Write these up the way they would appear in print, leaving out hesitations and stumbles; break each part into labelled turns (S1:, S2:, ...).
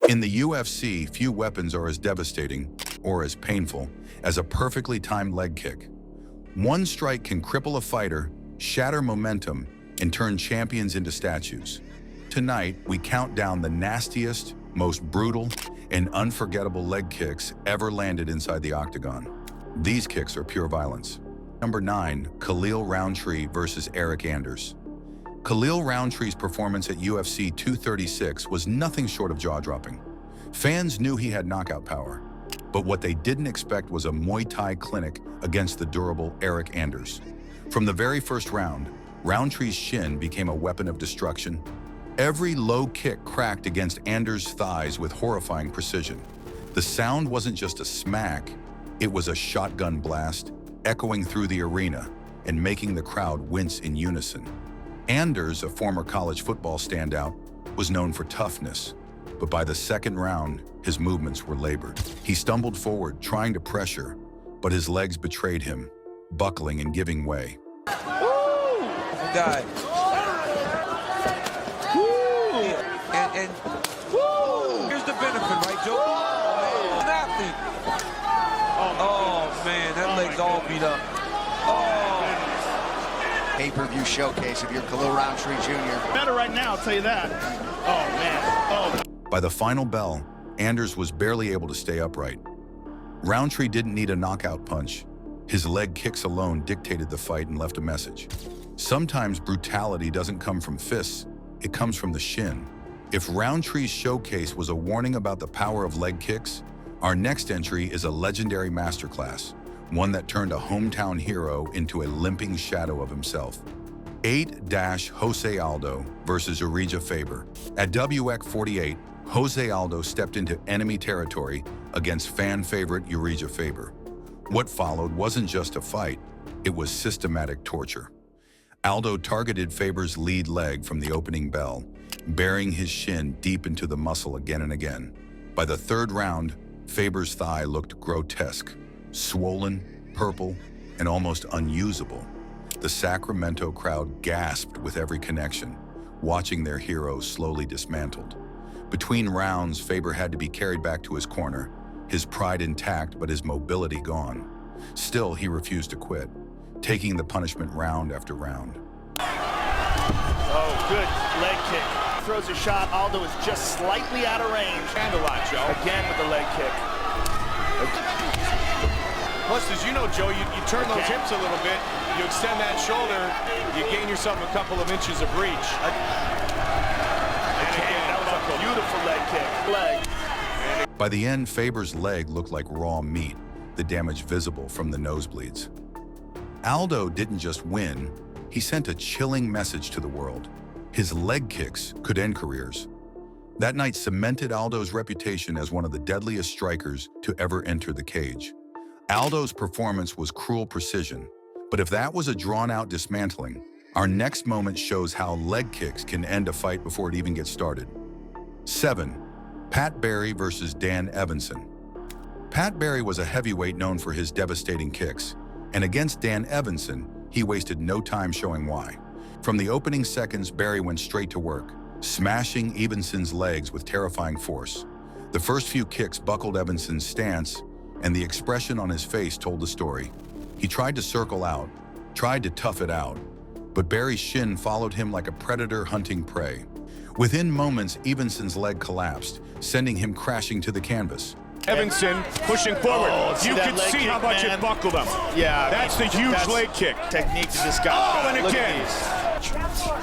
S1: In the UFC, few weapons are as devastating or as painful as a perfectly timed leg kick. One strike can cripple a fighter, shatter momentum, and turn champions into statues. Tonight, we count down the nastiest, most brutal, and unforgettable leg kicks ever landed inside the octagon. These kicks are pure violence. Number 9, Khalil Rountree versus Eryk Anders. Khalil Rountree's performance at UFC 236 was nothing short of jaw-dropping. Fans knew he had knockout power, but what they didn't expect was a Muay Thai clinic against the durable Eryk Anders. From the very first round, Rountree's shin became a weapon of destruction. Every low kick cracked against Anders' thighs with horrifying precision. The sound wasn't just a smack, it was a shotgun blast, echoing through the arena and making the crowd wince in unison. Anders, a former college football standout, was known for toughness, but by the second round, his movements were labored. He stumbled forward, trying to pressure, but his legs betrayed him, buckling and giving way.
S2: Woo! Guy. Woo! And woo! Here's the benefit, right, Joe? Athlete. Oh, man, that leg's all beat up.
S3: Pay-per-view showcase of your Khalil Rountree Jr.
S4: Better right now, I'll tell you that. Oh, man. Oh.
S1: By the final bell, Anders was barely able to stay upright. Rountree didn't need a knockout punch. His leg kicks alone dictated the fight and left a message. Sometimes brutality doesn't come from fists, it comes from the shin. If Rountree's showcase was a warning about the power of leg kicks, our next entry is a legendary masterclass, one that turned a hometown hero into a limping shadow of himself. 8-Jose Aldo versus Urijah Faber. At WX 48, Jose Aldo stepped into enemy territory against fan favorite Urijah Faber. What followed wasn't just a fight, it was systematic torture. Aldo targeted Faber's lead leg from the opening bell, burying his shin deep into the muscle again and again. By the third round, Faber's thigh looked grotesque, swollen, purple, and almost unusable. The Sacramento crowd gasped with every connection, watching their hero slowly dismantled. Between rounds, Faber had to be carried back to his corner, his pride intact but his mobility gone. Still, he refused to quit, taking the punishment round after round.
S4: Oh, good leg kick. Throws a shot. Aldo is just slightly out of range.
S5: And a lot, Joe.
S4: Again with the leg kick.
S5: Plus, as you know, Joe, you turn those hips a little bit, you extend that shoulder, you gain yourself a couple of inches of reach. And again,
S4: that was a beautiful leg kick. Leg.
S1: By the end, Faber's leg looked like raw meat, the damage visible from the nosebleeds. Aldo didn't just win, he sent a chilling message to the world. His leg kicks could end careers. That night cemented Aldo's reputation as one of the deadliest strikers to ever enter the cage. Aldo's performance was cruel precision, but if that was a drawn-out dismantling, our next moment shows how leg kicks can end a fight before it even gets started. 7. Pat Barry versus Dan Evensen. Pat Barry was a heavyweight known for his devastating kicks, and against Dan Evensen, he wasted no time showing why. From the opening seconds, Barry went straight to work, smashing Evensen's legs with terrifying force. The first few kicks buckled Evensen's stance, and the expression on his face told the story. He tried to circle out, tried to tough it out, but Barry's shin followed him like a predator hunting prey. Within moments, Evensen's leg collapsed, sending him crashing to the canvas.
S5: Evensen pushing forward. You can see how much it buckled him.
S4: Yeah.
S5: That's the huge leg kick.
S4: Technique to this guy.
S5: Oh, and again.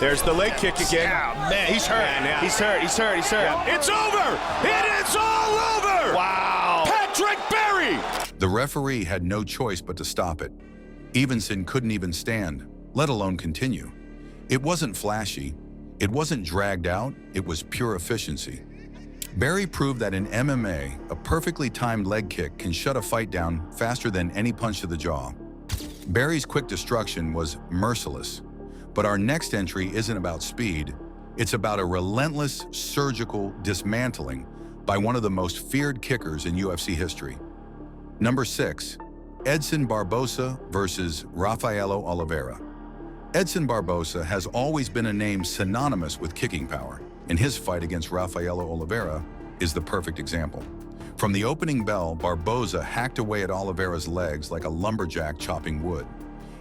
S5: There's the leg kick again.
S4: Yeah, man, he's hurt. Yeah. He's hurt.
S5: Yeah. It's over. It is all over.
S4: Wow.
S5: Patrick Barry.
S1: The referee had no choice but to stop it. Evensen couldn't even stand, let alone continue. It wasn't flashy. It wasn't dragged out. It was pure efficiency. Barry proved that in MMA, a perfectly timed leg kick can shut a fight down faster than any punch to the jaw. Barry's quick destruction was merciless. But our next entry isn't about speed. It's about a relentless, surgical dismantling by one of the most feared kickers in UFC history. Number 6, Edson Barboza versus Rafaello Oliveira. Edson Barboza has always been a name synonymous with kicking power. In his fight against Rafaello Oliveira, is the perfect example. From the opening bell, Barboza hacked away at Oliveira's legs like a lumberjack chopping wood.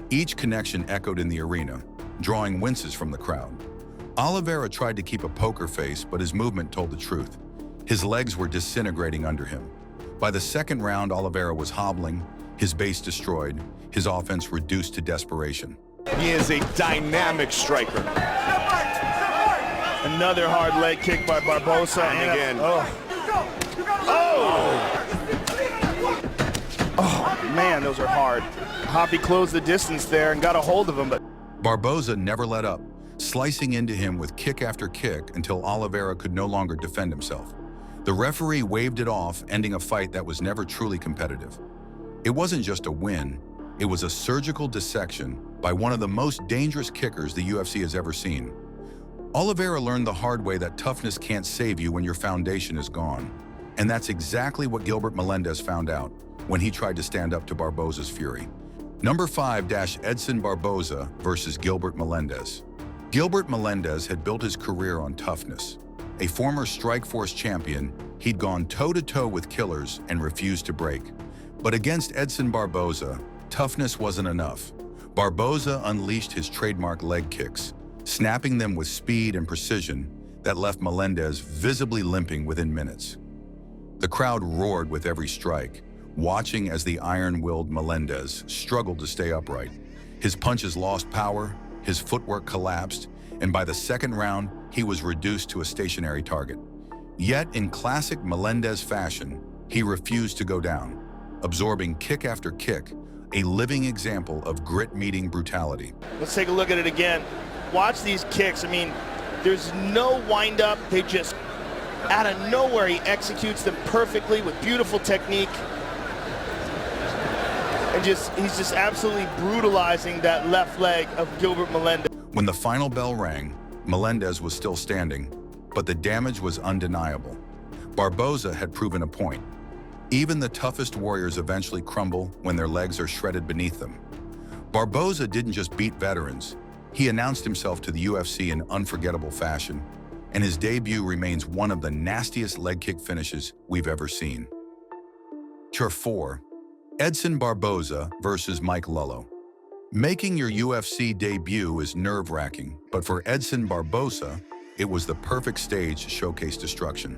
S1: Each connection echoed in the arena, drawing winces from the crowd. Oliveira tried to keep a poker face, but his movement told the truth. His legs were disintegrating under him. By the second round, Oliveira was hobbling, his base destroyed, his offense reduced to desperation.
S5: He is a dynamic striker.
S4: Another hard leg kick by Barboza.
S5: And again.
S4: Oh, man, those are hard. Hoppy closed the distance there and got a hold of him, but
S1: Barboza never let up, slicing into him with kick after kick until Oliveira could no longer defend himself. The referee waved it off, ending a fight that was never truly competitive. It wasn't just a win, it was a surgical dissection by one of the most dangerous kickers the UFC has ever seen. Oliveira learned the hard way that toughness can't save you when your foundation is gone. And that's exactly what Gilbert Melendez found out when he tried to stand up to Barboza's fury. Number 5 – Edson Barboza versus Gilbert Melendez. Gilbert Melendez had built his career on toughness. A former Strikeforce champion, he'd gone toe-to-toe with killers and refused to break. But against Edson Barboza, toughness wasn't enough. Barboza unleashed his trademark leg kicks, snapping them with speed and precision that left Melendez visibly limping within minutes. The crowd roared with every strike, watching as the iron-willed Melendez struggled to stay upright. His punches lost power, his footwork collapsed, and by the second round, he was reduced to a stationary target. Yet, in classic Melendez fashion, he refused to go down, absorbing kick after kick, a living example of grit meeting brutality.
S4: let's take a look at it again. Watch these kicks. I mean, there's no wind-up. They just, out of nowhere, he executes them perfectly with beautiful technique. And he's just absolutely brutalizing that left leg of Gilbert Melendez.
S1: When the final bell rang, Melendez was still standing, but the damage was undeniable. Barboza had proven a point. Even the toughest warriors eventually crumble when their legs are shredded beneath them. Barboza didn't just beat veterans, he announced himself to the UFC in unforgettable fashion, and his debut remains one of the nastiest leg kick finishes we've ever seen. Number 4. Edson Barboza versus Mike Lullo. Making your UFC debut is nerve-wracking, but for Edson Barboza, it was the perfect stage to showcase destruction.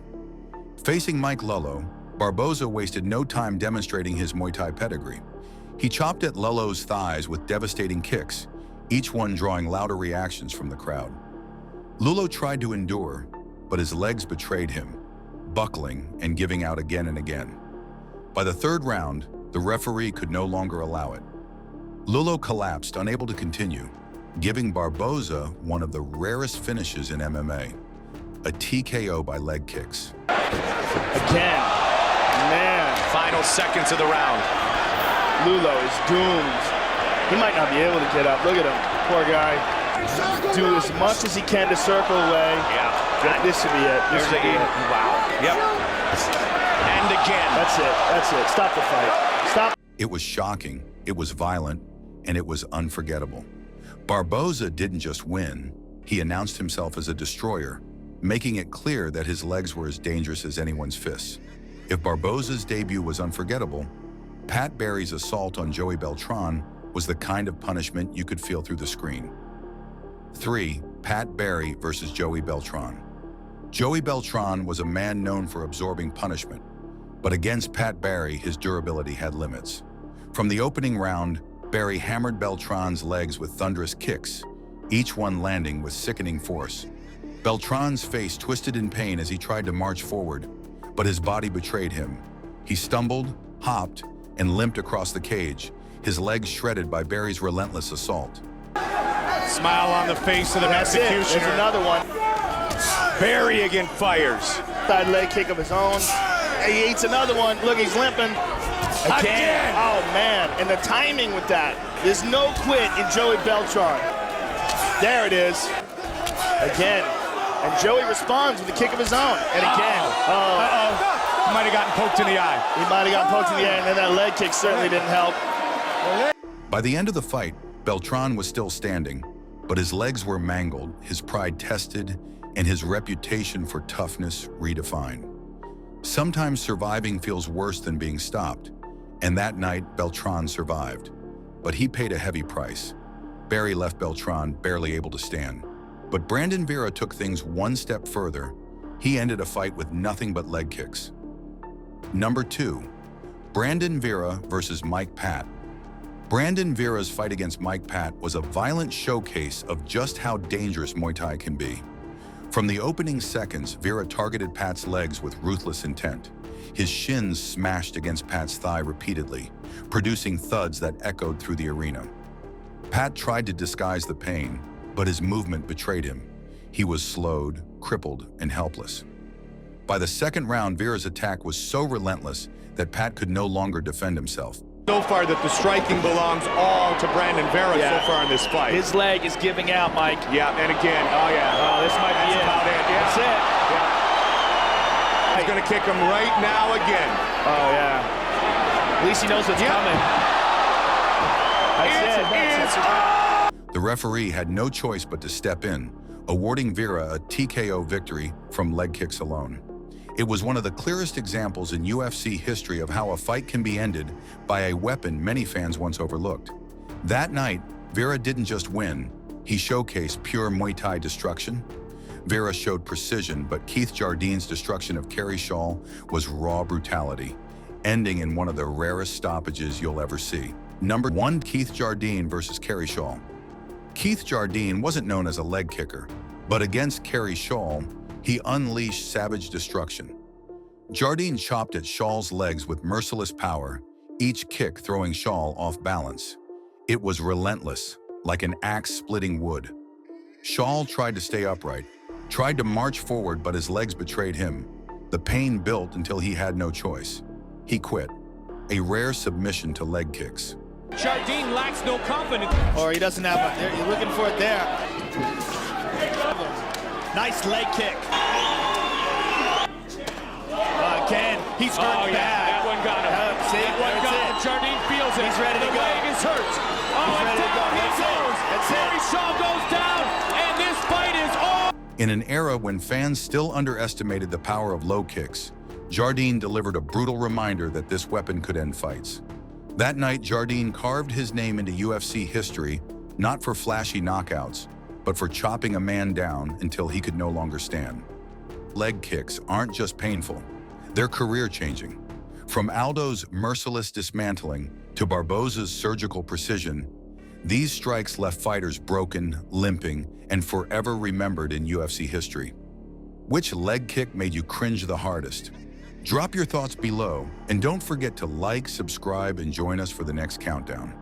S1: Facing Mike Lullo, Barboza wasted no time demonstrating his Muay Thai pedigree. He chopped at Lullo's thighs with devastating kicks, each one drawing louder reactions from the crowd. Lullo tried to endure, but his legs betrayed him, buckling and giving out again and again. By the third round, the referee could no longer allow it. Lullo collapsed, unable to continue, giving Barboza one of the rarest finishes in MMA, a TKO by leg kicks.
S4: Again, man.
S5: Final seconds of the round.
S4: Lullo is doomed. He might not be able to get up. Look at him, poor guy. Do as much as he can to circle away.
S5: Yeah.
S4: This should be it. This should be it.
S5: Wow. Yep. And again.
S4: That's it. That's it. Stop the fight. Stop.
S1: It was shocking, it was violent, and it was unforgettable. Barboza didn't just win, he announced himself as a destroyer, making it clear that his legs were as dangerous as anyone's fists. If Barboza's debut was unforgettable, Pat Barry's assault on Joey Beltran was the kind of punishment you could feel through the screen. 3. Pat Barry versus Joey Beltran. Joey Beltran was a man known for absorbing punishment, but against Pat Barry, his durability had limits. From the opening round, Barry hammered Beltran's legs with thunderous kicks, each one landing with sickening force. Beltran's face twisted in pain as he tried to march forward, but his body betrayed him. He stumbled, hopped, and limped across the cage, his legs shredded by Barry's relentless assault.
S5: Smile on the face of the executioner.
S4: There's another one.
S5: Barry again fires.
S4: Side leg kick of his own. He eats another one. Look, he's limping. Again. Oh, man. And the timing with that. There's no quit in Joey Beltran. There it is. Again. And Joey responds with a kick of his own. And again.
S5: He might have gotten poked in the eye.
S4: He might have gotten poked in the eye, and then that leg kick certainly didn't help.
S1: By the end of the fight, Beltran was still standing, but his legs were mangled, his pride tested, and his reputation for toughness redefined. Sometimes surviving feels worse than being stopped, and that night Beltran survived. But he paid a heavy price. Barry left Beltran barely able to stand. But Brandon Vera took things one step further. He ended a fight with nothing but leg kicks. Number 2. Brandon Vera versus Mike Pat. Brandon Vera's fight against Mike Pat was a violent showcase of just how dangerous Muay Thai can be. From the opening seconds, Vera targeted Pat's legs with ruthless intent. His shins smashed against Pat's thigh repeatedly, producing thuds that echoed through the arena. Pat tried to disguise the pain, but his movement betrayed him. He was slowed, crippled, and helpless. By the second round, Vera's attack was so relentless that Pat could no longer defend himself.
S5: So far that the striking belongs all to Brandon Vera so far in this fight.
S4: His leg is giving out, Mike.
S5: Yeah, and again, oh yeah.
S4: Oh, this might be it.
S5: About it. Yeah.
S4: That's it.
S5: Yeah. He's going to kick him right now again.
S4: Oh, yeah. At least he knows what's coming. That's it.
S1: The referee had no choice but to step in, awarding Vera a TKO victory from leg kicks alone. It was one of the clearest examples in UFC history of how a fight can be ended by a weapon many fans once overlooked. That night, Vera didn't just win, he showcased pure Muay Thai destruction. Vera showed precision, but Keith Jardine's destruction of Kerry Shaw was raw brutality, ending in one of the rarest stoppages you'll ever see. Number 1. Keith Jardine versus Kerry Shaw. Keith Jardine wasn't known as a leg kicker, but against Kerry Shaw, he unleashed savage destruction. Jardine chopped at Shaw's legs with merciless power, each kick throwing Shaw off balance. It was relentless, like an axe splitting wood. Shaw tried to stay upright, tried to march forward, but his legs betrayed him. The pain built until he had no choice. He quit, a rare submission to leg kicks.
S6: Jardine lacks no confidence.
S4: Or he doesn't have a, you're looking for it there. Nice leg kick. Again, he's hurt bad.
S6: That one got him.
S4: See,
S6: that one got him. Jardine feels it.
S4: He's ready to
S6: the
S4: go.
S6: leg is hurt.
S4: He's ready to go.
S6: He goes.
S4: That's it.
S6: Kerry Shaw goes down, and this fight is on.
S1: In an era when fans still underestimated the power of low kicks, Jardine delivered a brutal reminder that this weapon could end fights. That night, Jardine carved his name into UFC history, not for flashy knockouts, but for chopping a man down until he could no longer stand. Leg kicks aren't just painful, they're career-changing. From Aldo's merciless dismantling to Barboza's surgical precision, these strikes left fighters broken, limping, and forever remembered in UFC history. Which leg kick made you cringe the hardest? Drop your thoughts below, and don't forget to like, subscribe, and join us for the next countdown.